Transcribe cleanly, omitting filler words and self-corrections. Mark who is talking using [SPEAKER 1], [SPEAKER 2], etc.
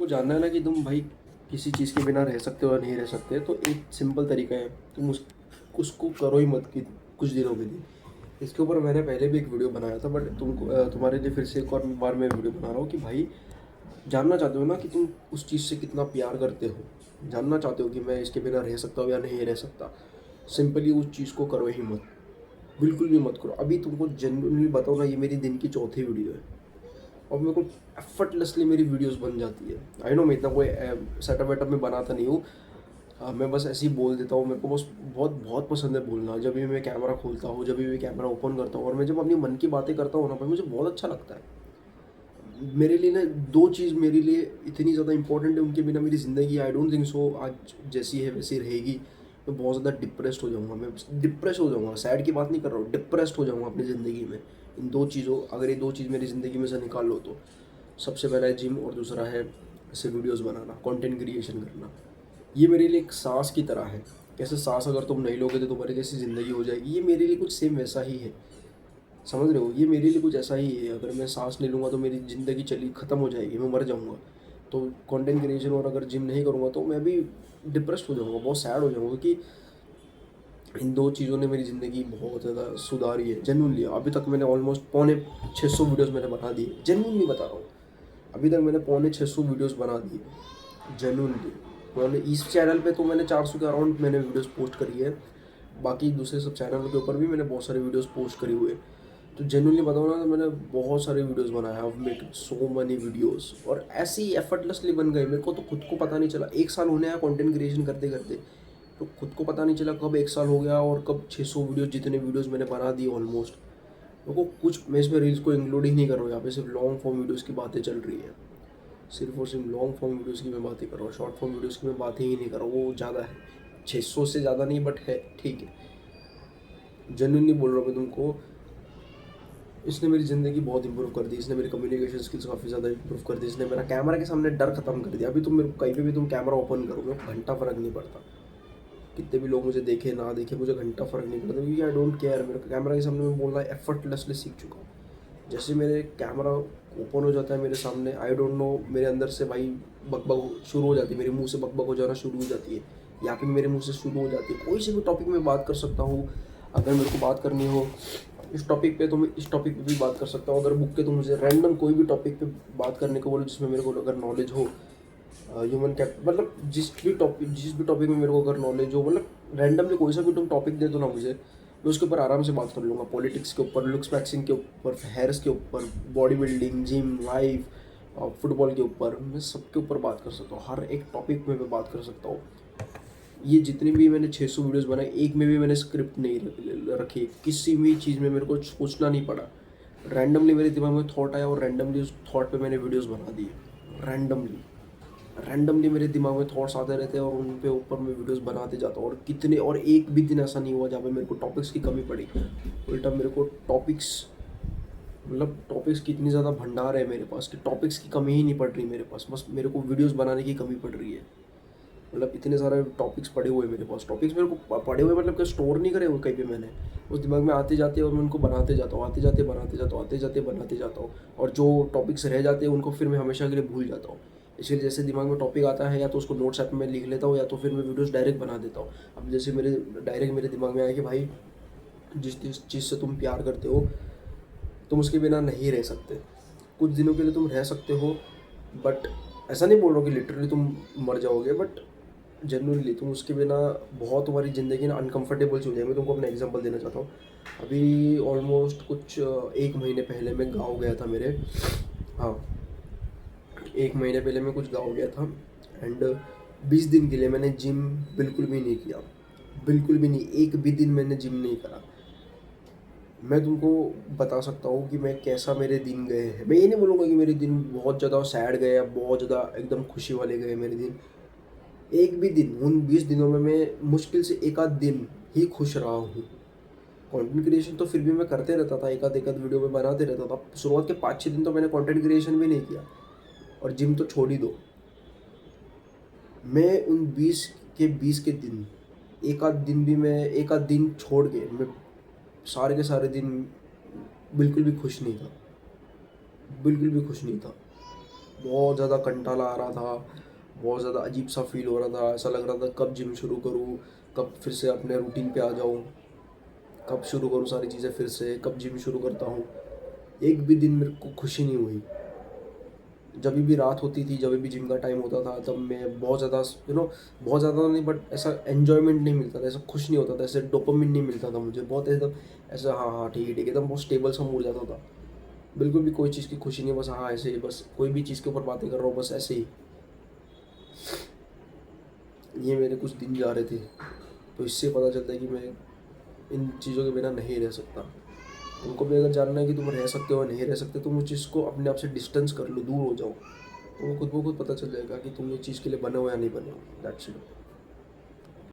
[SPEAKER 1] को जानना है ना कि तुम भाई किसी चीज़ के बिना रह सकते हो या नहीं रह सकते, तो एक सिंपल तरीका है, तुम उसको करो ही मत कि कुछ दिनों के लिए। इसके ऊपर मैंने पहले भी एक वीडियो बनाया था, बट तुम्हारे लिए फिर से एक और बार मैं वीडियो बना रहा हूँ कि भाई जानना चाहते हो ना कि तुम उस चीज़ से कितना प्यार करते हो, जानना चाहते हो कि मैं इसके बिना रह सकता हूँ या नहीं रह सकता। सिंपली उस चीज़ को करो ही मत, बिल्कुल भी मत करो। अभी तुमको जेन्युइनली बताओ ना, ये मेरी दिन की चौथी वीडियो है और मेरे को एफर्टलेसली मेरी वीडियोस बन जाती है। आई नो मैं इतना कोई सेटअप वेटअप में बनाता नहीं हूँ। मैं बस ऐसे ही बोल देता हूँ। मेरे को बस बहुत बहुत पसंद है बोलना। जब भी मैं कैमरा खोलता हूँ, जब भी मैं कैमरा ओपन करता हूँ और मैं जब अपनी मन की बातें करता हूँ ना भाई, मुझे बहुत अच्छा लगता है। मेरे लिए ना दो चीज़ मेरे लिए इतनी ज़्यादा इंपॉर्टेंट है, उनके बिना मेरी ज़िंदगी आई डोंट थिंक सो आज जैसी है वैसी रहेगी। मैं बहुत ज़्यादा डिप्रेस्ड हो जाऊँगा, मैं डिप्रेस हो जाऊँगा। सैड की बात नहीं कर रहा हूँ, डिप्रेस्ड हो जाऊँगा अपनी ज़िंदगी में। इन दो चीज़ों, अगर ये दो चीज़ मेरी ज़िंदगी में से निकाल लो तो सबसे पहला है जिम और दूसरा है ऐसे वीडियोस बनाना, कंटेंट क्रिएशन करना। ये मेरे लिए एक सांस की तरह है। कैसे सांस अगर तुम नहीं लोगे तो तुम्हारी कैसी ज़िंदगी हो जाएगी, ये मेरे लिए कुछ सेम वैसा ही है। समझ रहे हो, ये मेरे लिए कुछ ऐसा ही है। अगर मैं सांस नहीं लूँगा तो मेरी ज़िंदगी चली ख़त्म हो जाएगी, मैं मर जाऊँगा। तो कंटेंट क्रिएशन और अगर जिम नहीं करूँगा तो मैं भी डिप्रेस्ड हो जाऊँगा, बहुत सैड हो जाऊँगा, क्योंकि इन दो चीज़ों ने मेरी ज़िंदगी बहुत ज़्यादा सुधारी है। जेन्युइनली अभी तक मैंने ऑलमोस्ट पौने 600 वीडियोस मैंने बना दी है। जेन्युइनली बता रहा हूँ, अभी तक मैंने पौने 600 वीडियोस बना दी है। जेन्युइनली पौने, इस चैनल पे तो मैंने 400 के अराउंड मैंने वीडियोस पोस्ट करी है। बाकी दूसरे सब चैनलों के ऊपर भी मैंने बहुत सारे वीडियोस पोस्ट करी हुए। तो जेन्युइनली बताऊँ ना, तो मैंने बहुत सारे वीडियोस बनाए। I make so money videos और ऐसे ही एफर्टलेसली बन गए। मेरे को तो खुद को पता नहीं चला, 1 साल होने आया कंटेंट क्रिएशन करते करते। तो खुद को पता नहीं चला कब 1 साल हो गया और कब 600 वीडियोस, जितने वीडियोस मैंने बना दिए ऑलमोस्ट। मेरे को कुछ, मैं इसमें रील्स को इंक्लूड ही नहीं कर रहा हूँ। यहाँ पे सिर्फ लॉन्ग फॉर्म वीडियोस की बातें चल रही है। सिर्फ और सिर्फ लॉन्ग फॉर्म वीडियोस की मैं बातें कर रहा हूँ, शॉर्ट फॉर्म वीडियोस की मैं बातें ही नहीं कर रहा हूँ। वो ज़्यादा है, 600 से ज़्यादा नहीं, बट है, ठीक है। जेन्युइनली बोल रहा हूँ मैं तुमको, इसने मेरी ज़िंदगी बहुत इंप्रूव कर दी। इसने मेरी कम्युनिकेशन स्किल्स काफ़ी ज़्यादा इंप्रूव कर दी। इसने मेरा कैमरा के सामने डर खत्म कर दिया। अभी तुम मेरे को कहीं पे भी तुम कैमरा ओपन करो, मेरे को घंटा फ़र्क नहीं पड़ता। कितने भी लोग मुझे देखे ना देखे, मुझे घंटा फ़र्क नहीं पड़ता, क्योंकि आई डोंट केयर। मेरे कैमरा के सामने मैं बोलना एफर्टलेसली सीख चुका हूँ। जैसे मेरे कैमरा ओपन हो जाता है मेरे सामने, आई डोंट नो, मेरे अंदर से भाई बकबक शुरू हो जाती है। मेरे मुंह से बकबक हो जाना शुरू हो जाती है, यहाँ पे मेरे मुंह से शुरू हो जाती है। कोई से भी टॉपिक में बात कर सकता हूँ। अगर मेरे को बात करनी हो इस टॉपिक पे तो मैं इस टॉपिक पे भी बात कर सकता हूँ। अगर बुक के तो मुझे रैंडम कोई भी टॉपिक पे बात करने को बोलो जिसमें मेरे को अगर नॉलेज हो, ह्यूमन कैप मतलब जिस भी टॉपिक में मेरे को अगर नॉलेज हो, मतलब रैंडमली कोई सा भी तुम टॉपिक दे दो ना मुझे, मैं उसके ऊपर आराम से बात कर लूँगा। पॉलिटिक्स के ऊपर, लुक्स मैक्सिंग के ऊपर, हेयर्स के ऊपर, body building, gym, life, football के ऊपर, मैं सबके ऊपर बात कर सकता हूँ। हर एक टॉपिक में मैं बात कर सकता हूँ। ये जितनी भी मैंने 600 वीडियोस बनाए, एक में भी मैंने स्क्रिप्ट नहीं रखी। किसी भी चीज़ में मेरे को सोचना नहीं पड़ा। रैंडमली मेरे दिमाग में थॉट आया और रैंडमली उस थॉट पे मैंने वीडियोस बना दिए। रैंडमली रैंडमली मेरे दिमाग में थॉट्स आते रहते हैं और उन पे ऊपर मैं वीडियोस बनाते जाता हूँ। और कितने, और एक भी दिन ऐसा नहीं हुआ जहाँ पे मेरे को टॉपिक्स की कमी पड़ी। उल्टा मेरे को टॉपिक्स, मतलब टॉपिक्स की इतनी ज़्यादा भंडार है मेरे पास कि टॉपिक्स की कमी ही नहीं पड़ रही मेरे पास। बस मेरे को वीडियोस बनाने की कमी पड़ रही है। मतलब इतने सारे टॉपिक्स पड़े हुए हैं मेरे पास। टॉपिक्स मेरे को पड़े हुए मतलब कि स्टोर नहीं करे हुए कहीं पे मैंने, उस दिमाग में आते जाते और मैं उनको बनाते जाता हूँ, आते जाते बनाते जाता हूँ, आते जाते बनाते जाता हूँ। और जो टॉपिक्स रह जाते हैं उनको फिर मैं हमेशा के लिए भूल जाता हूँ। इसलिए जैसे दिमाग में टॉपिक आता है, या तो उसको नोट्स ऐप में लिख लेता हूँ, या तो फिर मैं वीडियोस डायरेक्ट बना देता हूँ। अब जैसे मेरे दिमाग में आया कि भाई जिस जिस चीज़ से तुम प्यार करते हो, तुम उसके बिना नहीं रह सकते। कुछ दिनों के लिए तुम रह सकते हो, बट ऐसा नहीं बोल रहा हूँ कि लिटरली तुम मर जाओगे, बट जेन्युइनली तुम उसके बिना बहुत, तुम्हारी ज़िंदगी ना अनकंफर्टेबल सी हो जाएगी। मैं तुमको अपना एग्जांपल देना चाहता हूँ। अभी ऑलमोस्ट कुछ 1 महीने पहले मैं गाँव गया था मेरे। हाँ, 1 महीने पहले मैं कुछ गाँव गया था। एंड 20 दिन के लिए मैंने जिम बिल्कुल भी नहीं किया। बिल्कुल भी नहीं, एक भी दिन मैंने जिम नहीं करा। मैं तुमको बता सकता हूँ कि मैं कैसा मेरे दिन गए हैं। मैं ये नहीं बोलूँगा कि मेरे दिन बहुत ज़्यादा सैड गए या बहुत ज़्यादा एकदम खुशी वाले गए मेरे दिन। एक भी दिन, उन 20 दिनों में मैं मुश्किल से एक आध दिन ही खुश रहा हूँ। कंटेंट क्रिएशन तो फिर भी मैं करते रहता था, एक आध वीडियो में बनाते रहता था। शुरुआत के 5-6 दिन तो मैंने कंटेंट क्रिएशन भी नहीं किया, और जिम तो छोड़ ही दो। मैं उन 20 के दिन, एक आध दिन छोड़ के मैं सारे के सारे दिन बिल्कुल भी खुश नहीं था। बिल्कुल भी खुश नहीं था। बहुत ज़्यादा कंटाला आ रहा था, बहुत ज़्यादा अजीब सा फील हो रहा था, ऐसा लग रहा था कब जिम शुरू करूँ, कब फिर से अपने रूटीन पे आ जाऊँ, कब शुरू करूँ सारी चीज़ें फिर से, कब जिम शुरू करता हूँ। एक भी दिन मेरे को खुशी नहीं हुई। जब भी रात होती थी, जब भी जिम का टाइम होता था, तब मैं बहुत ज़्यादा बहुत ज़्यादा नहीं, बट ऐसा एन्जॉयमेंट नहीं मिलता था, ऐसा खुश नहीं होता था, ऐसे डोपामिन नहीं मिलता था मुझे, बहुत एकदम ऐसा हाँ, हाँ, ठीक है, ठीक है, एकदम बहुत स्टेबल सा मूड जाता था। बिल्कुल भी कोई चीज़ की खुशी नहीं, बस हाँ, ऐसे ही बस कोई भी चीज़ के ऊपर बातें कर रहा हूँ, बस ऐसे ही। ये मेरे कुछ दिन जा रहे थे, तो इससे पता चलता है कि मैं इन चीज़ों के बिना नहीं रह सकता। तुमको भी अगर जानना है कि तुम रह सकते हो या नहीं रह सकते, तुम उस चीज़ को अपने आप से डिस्टेंस कर लो, दूर हो जाओ। तुमको खुद ब खुद पता चल जाएगा कि तुम इस चीज़ के लिए बने हो या नहीं बने हो। That's it.